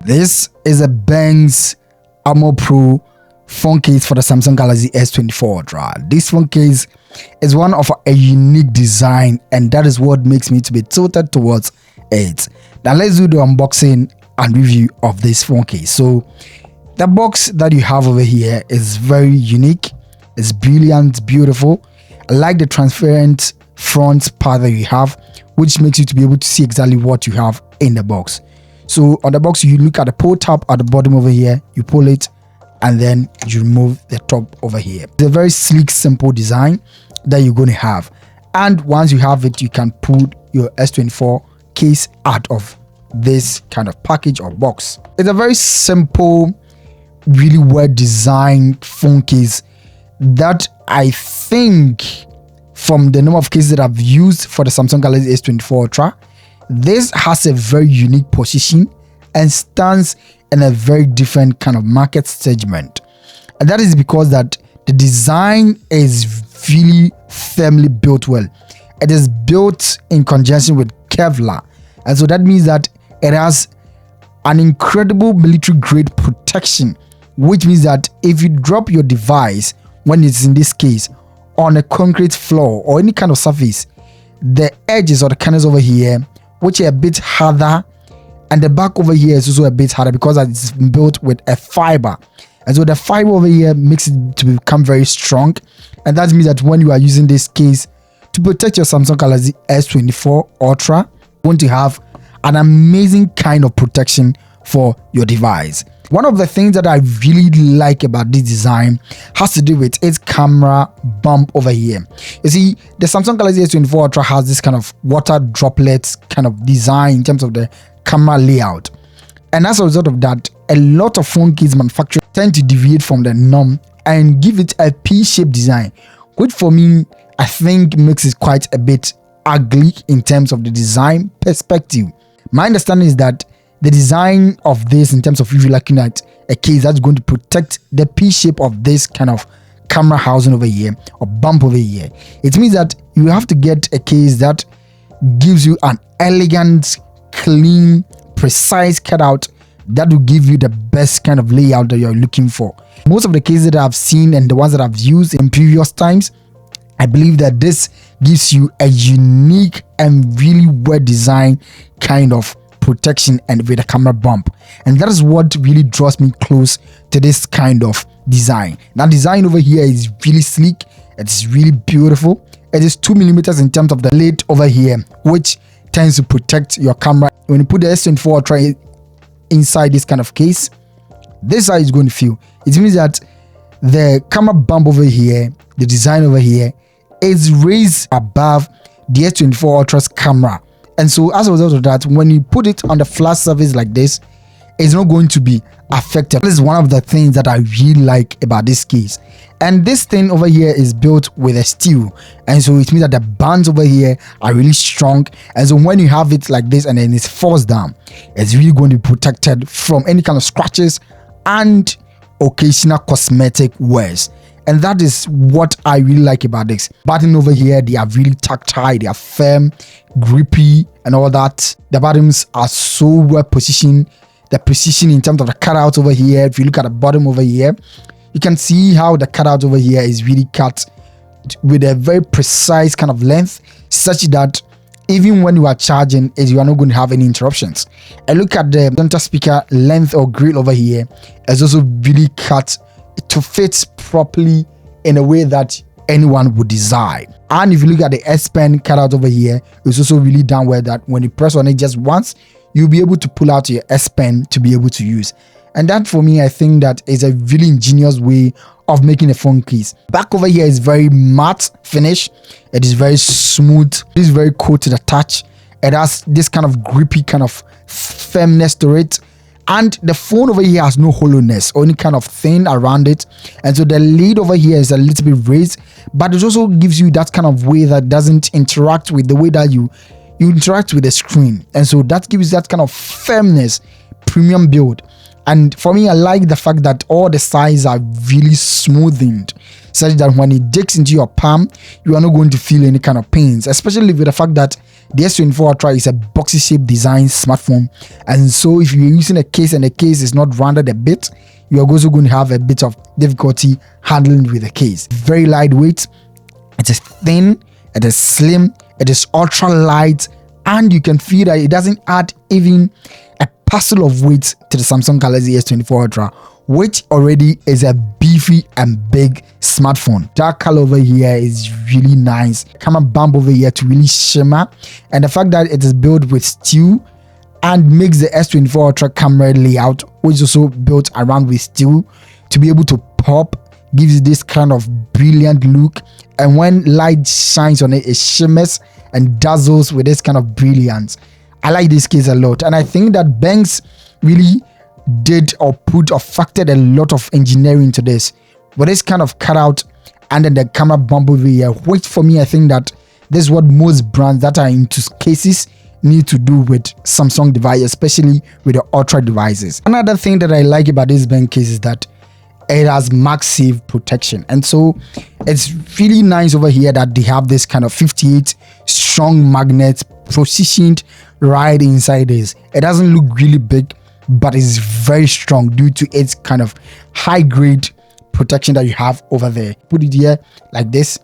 This is a Benks Armor Pro phone case for the Samsung Galaxy S24 Ultra. This phone case is one of a unique design, and that is what makes me to be tilted towards it. Now let's do the unboxing and review of this phone case. So the box that you have over here is very unique. It's brilliant, beautiful. I like the transparent front part that you have, which makes you to be able to see exactly what you have in the box. So on the box, you look at the pull tab at the bottom over here, you pull it, and then you remove the top over here. It's a very sleek, simple design that you're going to have. And once you have it, you can pull your S24 case out of this kind of package or box. It's a very simple, really well designed phone case that I think, from the number of cases that I've used for the Samsung Galaxy S24 Ultra, this has a very unique position and stands in a very different kind of market segment. And that is because that the design is really firmly built well. It is built in conjunction with Kevlar, and so that means that it has an incredible military grade protection, which means that if you drop your device, when it's in this case on a concrete floor or any kind of surface, the edges or the corners over here, which are a bit harder, and the back over here is also a bit harder because it's built with a fiber, and so the fiber over here makes it to become very strong. And that means that when you are using this case to protect your Samsung Galaxy S24 Ultra, you want to have an amazing kind of protection for your device. One of the things that I really like about this design has to do with its camera bump over here. You see, the Samsung Galaxy S24 Ultra has this kind of water droplets kind of design in terms of the camera layout. And as a result of that, a lot of phone case manufacturers tend to deviate from the norm and give it a P-shaped design, which for me, I think makes it quite a bit ugly in terms of the design perspective. My understanding is that the design of this, in terms of if you're looking at a case that's going to protect the P shape of this kind of camera housing over here or bump over here, it means that you have to get a case that gives you an elegant, clean, precise cutout that will give you the best kind of layout that you're looking for. Most of the cases that I've seen and the ones that I've used in previous times, I believe that this gives you a unique and really well designed kind of protection and with a camera bump, and that is what really draws me close to this kind of design. That design over here is really sleek, it's really beautiful. It is 2mm in terms of the lid over here, which tends to protect your camera. When you put the S24 Ultra inside this kind of case, this is how it's going to feel. It means that the camera bump over here, the design over here, is raised above the S24 Ultra's camera. And so as a result of that, when you put it on the flat surface like this, it's not going to be affected. This is one of the things that I really like about this case. And this thing over here is built with a steel, and so it means that the bands over here are really strong. And so when you have it like this and then it's forced down, it's really going to be protected from any kind of scratches and occasional cosmetic wears. And that is what I really like about this. Button over here, they are really tactile, they are firm, grippy, and all that. The buttons are so well positioned. The precision in terms of the cutout over here, if you look at the bottom over here, you can see how the cutout over here is really cut with a very precise kind of length, such that even when you are charging it, you are not going to have any interruptions. And look at the center speaker length or grill over here. It's also really cut to fit properly in a way that anyone would desire. And if you look at the S Pen cutout over here, it's also really done well that when you press on it just once, you'll be able to pull out your S Pen to be able to use. And that, for me, I think that is a really ingenious way of making a phone case. Back over here is very matte finish. It is very smooth. It is very cool to the touch. It has this kind of grippy kind of firmness to it. And the phone over here has no hollowness or any kind of thing around it. And so the lid over here is a little bit raised, but it also gives you that kind of way that doesn't interact with the way that you interact with the screen. And so that gives that kind of firmness, premium build. And for me, I like the fact that all the sides are really smoothened, such that when it digs into your palm, you are not going to feel any kind of pains, especially with the fact that the S24 Ultra is a boxy shaped design smartphone, and so if you're using a case and the case is not rounded a bit, you are also going to have a bit of difficulty handling with the case. Very lightweight, it is thin, it is slim, it is ultra light, and you can feel that it doesn't add even a parcel of weight to the Samsung Galaxy S24 Ultra, which already is a beefy and big smartphone. Dark color over here is really nice. Camera bump over here to really shimmer, and the fact that it is built with steel and makes the S24 Ultra camera layout, which is also built around with steel, to be able to pop, gives you this kind of brilliant look, and when light shines on it, it shimmers and dazzles with this kind of brilliance. I like this case a lot, and I think that Benks really did or factored a lot of engineering into this with this kind of cutout and then the camera bump over here, which for me, I think that this is what most brands that are into cases need to do with Samsung devices, especially with the Ultra devices. Another thing that I like about this Benks case is that it has MagSafe protection, and so it's really nice over here that they have this kind of 58 strong magnets positioned right inside this. It doesn't look really big, but it's very strong due to its kind of high grade protection that you have over there. Put it here like this,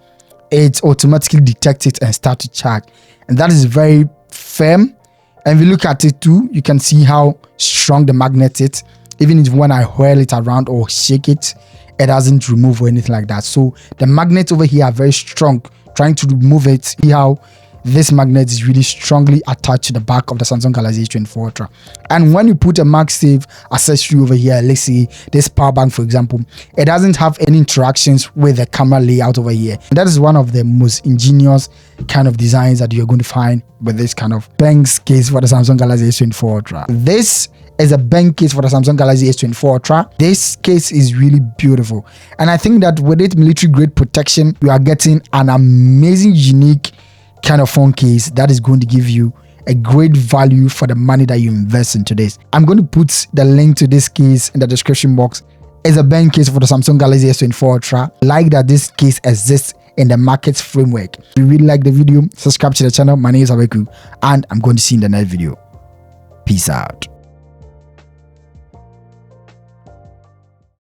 it automatically detects it and start to charge, and that is very firm. And if you look at it too, you can see how strong the magnet is. Even if when I whirl it around or shake it, it doesn't remove or anything like that. So the magnets over here are very strong. Trying to remove it, see how this magnet is really strongly attached to the back of the Samsung Galaxy S24 Ultra. And when you put a MagSafe accessory over here, let's say this power bank for example, it doesn't have any interactions with the camera layout over here. And that is one of the most ingenious kind of designs that you're going to find with this kind of Benks case for the Samsung Galaxy S24 Ultra. This is a Benks case for the Samsung Galaxy S24 Ultra. This case is really beautiful, and I think that with its military grade protection, you are getting an amazing, unique kind of phone case that is going to give you a great value for the money that you invest into this. I'm going to put the link to this case in the description box. It's a Benks case for the Samsung Galaxy S24 Ultra. Like that this case exists in the market framework. If you really like the video, subscribe to the channel. My name is Aweku, and I'm going to see you in the next video. Peace out.